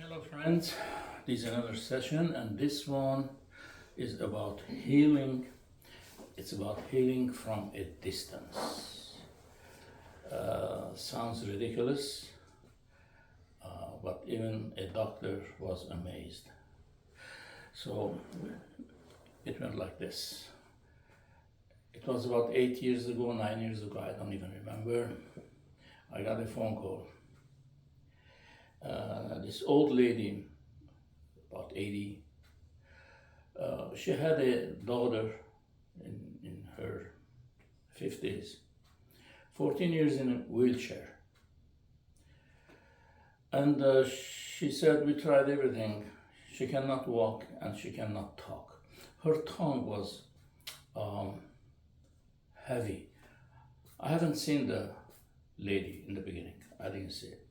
Hello friends, this is another session and this one is about healing. It's about healing from a distance. Sounds ridiculous, but even a doctor was amazed. So it went like this. It was about 8 years ago, 9 years ago, I don't even remember. I got a phone call. This old lady, about 80, she had a daughter in her 50s, 14 years in a wheelchair. And she said, we tried everything. She cannot walk and she cannot talk. Her tongue was heavy. I haven't seen the lady in the beginning. I didn't see it.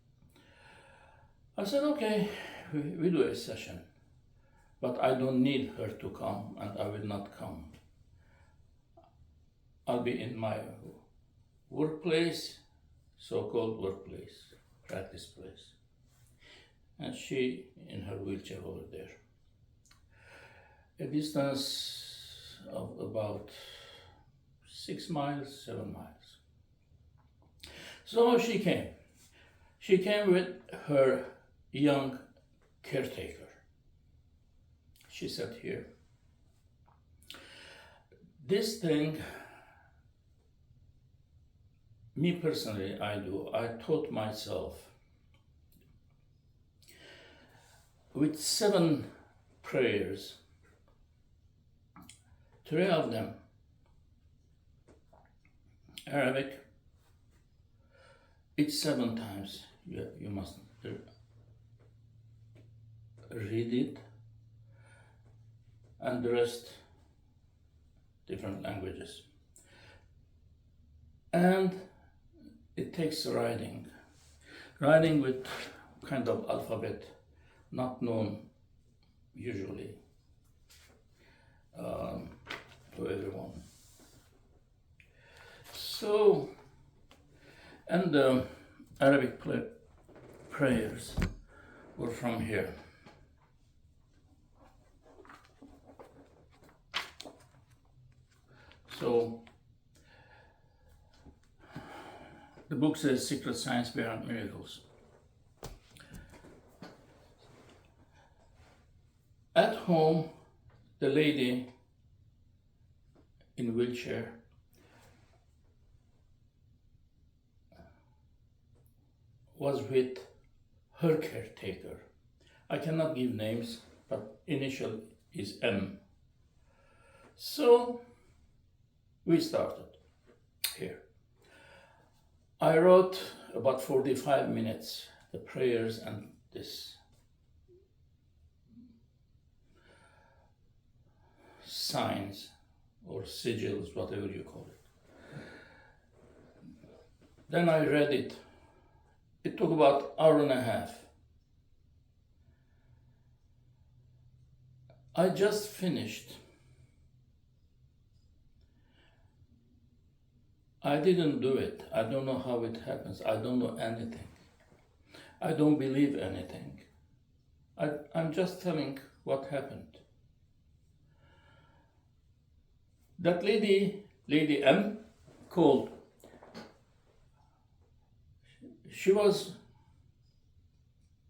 I said, okay, we do a session, but I don't need her to come and I will not come. I'll be in my workplace, so-called workplace, practice place. And she in her wheelchair over there. A distance of about 6 miles, 7 miles. So she came. She came with her young caretaker. She sat here. This thing, me personally, I taught myself with 7 prayers, 3 of them Arabic. It's 7 times. You must read it, and the rest different languages. And it takes writing with kind of alphabet not known usually to everyone. So, and the Arabic prayers were from here. So, the book says Secret Science Behind Miracles. At home, the lady in wheelchair was with her caretaker. I cannot give names, but initial is M. So we started here. I wrote about 45 minutes, the prayers and this signs or sigils, whatever you call it. Then I read it. It took about an hour and a half. I just finished. I didn't do it. I don't know how it happens. I don't know anything. I don't believe anything. I'm just telling what happened. That lady M, called. She was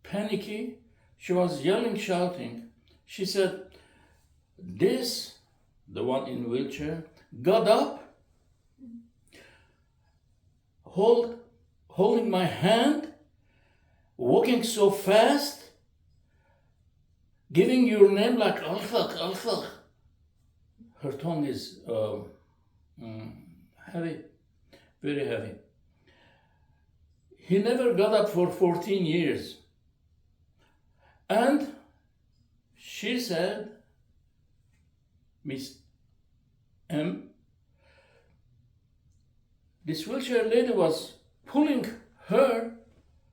panicky. She was yelling, shouting. She said, this, the one in wheelchair, got up, holding my hand, walking so fast, giving your name like Arshak, Arshak. Her tongue is heavy, very heavy. He never got up for 14 years. And she said, Miss M, this wheelchair lady was pulling her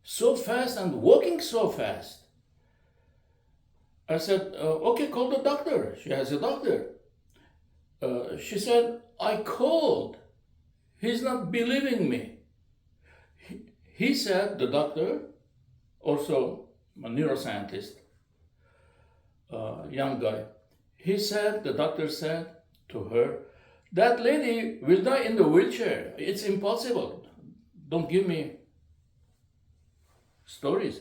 so fast and walking so fast. I said, okay, call the doctor. She has a doctor. She said, I called. He's not believing me. He said, the doctor, also a neuroscientist, young guy. He said, the doctor said to her, that lady will die in the wheelchair. It's impossible. Don't give me stories.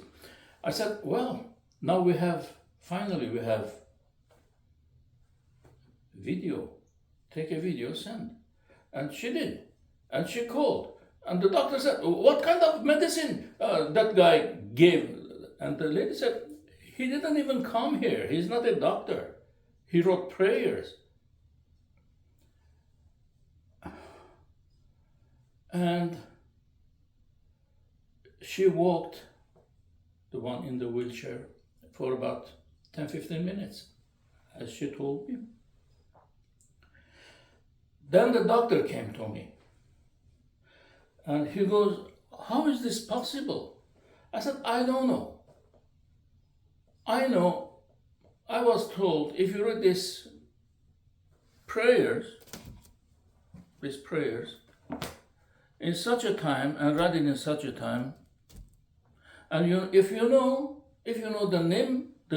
I said, well, now finally we have video. Take a video, send. And she did. And she called. And the doctor said, what kind of medicine that guy gave? And the lady said, he didn't even come here. He's not a doctor. He wrote prayers. And she walked, the one in the wheelchair, for about 10-15 minutes, as she told me. Then the doctor came to me. And he goes, how is this possible? I said, I don't know. I know, I was told, if you read these prayers, in such a time, and read it in such a time, and if you know the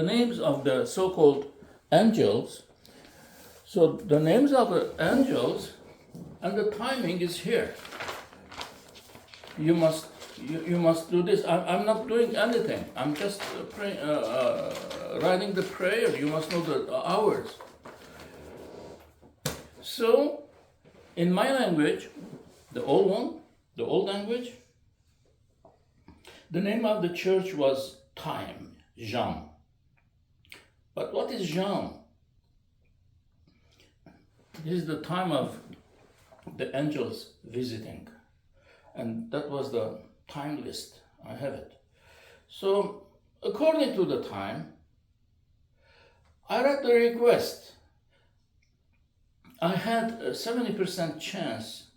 names of the so-called angels, so the names of the angels and the timing is here. You must do this. I'm not doing anything. I'm just writing the prayer. You must know the hours. So, in my language, the old language, the name of the church was Time, Jean. But what is Jean? This is the time of the angels visiting. And that was the time list. I have it. So, according to the time, I read the request. I had a 70% chance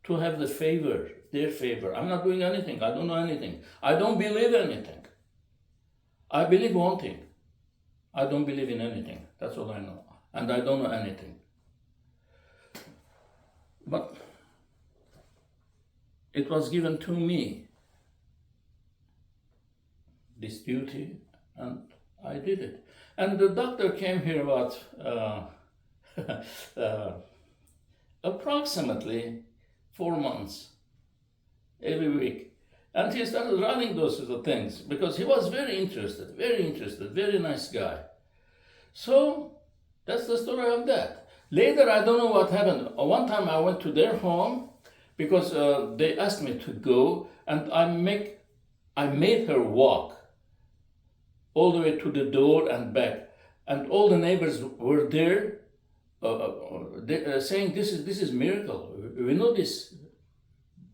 to have their favor. I'm not doing anything. I don't know anything. I don't believe anything. I believe one thing. I don't believe in anything. That's all I know. And I don't know anything. But it was given to me, this duty, and I did it. And the doctor came here about approximately 4 months, every week. And he started running those sort of things because he was very interested, very nice guy. So that's the story of that. Later, I don't know what happened. One time I went to their home because they asked me to go, and I made her walk all the way to the door and back. And all the neighbors were there saying, this is miracle. We know this.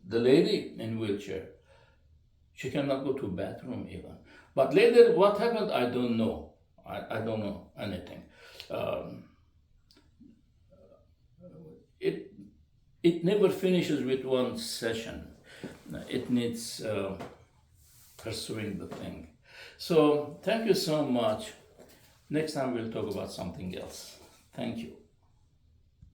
The lady in wheelchair, she cannot go to bathroom even. But later, what happened, I don't know. I don't know anything. It never finishes with one session. It needs pursuing the thing. So thank you so much. Next time we'll talk about something else. Thank you.